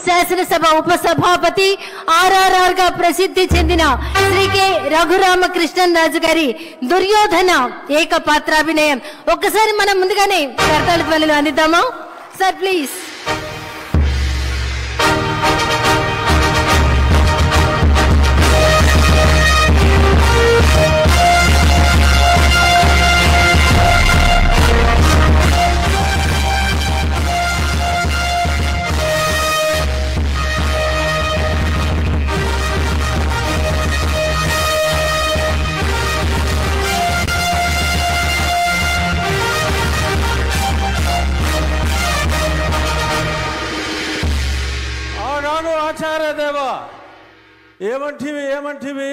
శాసనసభ ఉపసభాపతి RRR గా ప్రసిద్ధి చెందిన శ్రీ కె రఘురామకృష్ణరాజు గారి దుర్యోధన ఏకపాత్రాభినయం. ఒక్కసారి మనం ముందుగానే కర్తాళ ధ్వనులు అందిద్దామా సార్, ప్లీజ్. ఆచార్యదేవా, ఏమంటివి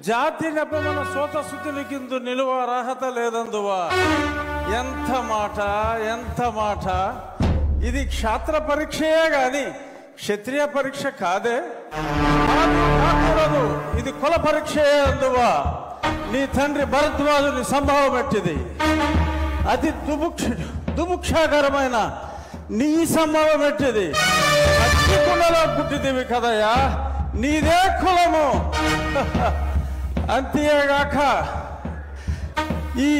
జాతి నెపమన సోత శుద్ధులకిందు నిలువ అర్హత లేదందువా. ఎంత మాట ఇది క్షాత్ర పరీక్షయే గాని క్షత్రియ పరీక్ష కాదే. కాకూడదు, ఇది కుల పరీక్షయే అందువా. నీ తండ్రి భరద్వాజుని సంభవం ఎట్టిది. అతి దుముక్షాకరమైన నీ సంభవం ఎట్టిది. కులలో పుట్టిదివి కదయ్యా, నీదే కులము. అంతేగాక ఈ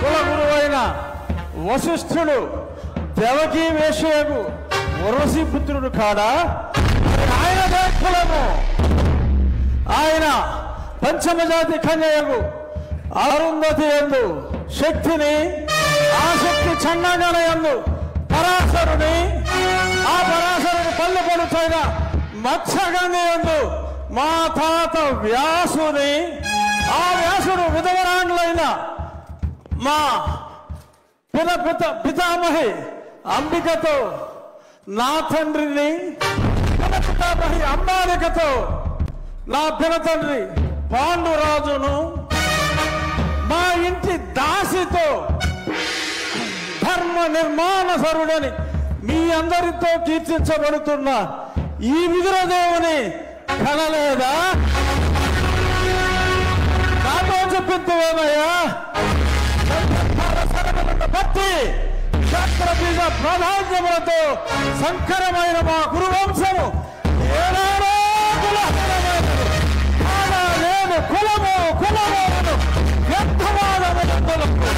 కుల గురువైన వశిష్ఠుడు దేవకీ వేషయకు వరసి పుత్రుడు కాడా, ఆయనదే కులము. ఆయన పంచమజాతి కన్యకు అరుంధతి యందు శక్తిని, ఆ శక్తి చండాగణ యందు పరాశరుని, ఆ పరాశరుని పల్లె పడుతైన మత్స్యగంధి యందు మా తాత వ్యాసుని, ఆ వ్యాసుడు విధవరాండ్లైన మా పితామహి అంబికతో, నా తండ్రిని పితామహి అంబాలికతో, నా పినతండ్రి పాండురాజును, మా ఇంటి దాసితో ధర్మ నిర్మాణ సరుడని మీ అందరితో కీర్తించబడుతున్న ఈ విదురదేవుని కనలేదా? నాతో చెప్పిందేమయ్యా. భక్తి క్షత్రబీజ ప్రాధాన్యములతో సంకరమైన మా గురువంశము ఏనాడో కులహీనమైనది. కాగా నేను కులము వ్యర్థవాదములందులకు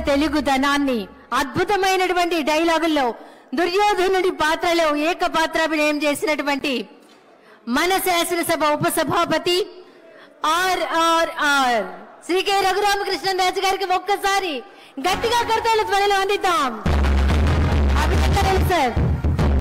తెలుగుదనాన్ని అద్భుతమైనటువంటి డైలాగుల్లో దుర్యోధనుడి పాత్రలో ఏకపాత్రాభినయం చేసినటువంటి మన శాసనసభ ఉపసభాపతి RRR శ్రీ కె రఘురామకృష్ణరాజు గారికి ఒక్కసారి గట్టిగా కర్తాళ ధ్వనులు అందిద్దాం. అభినందనలు సార్.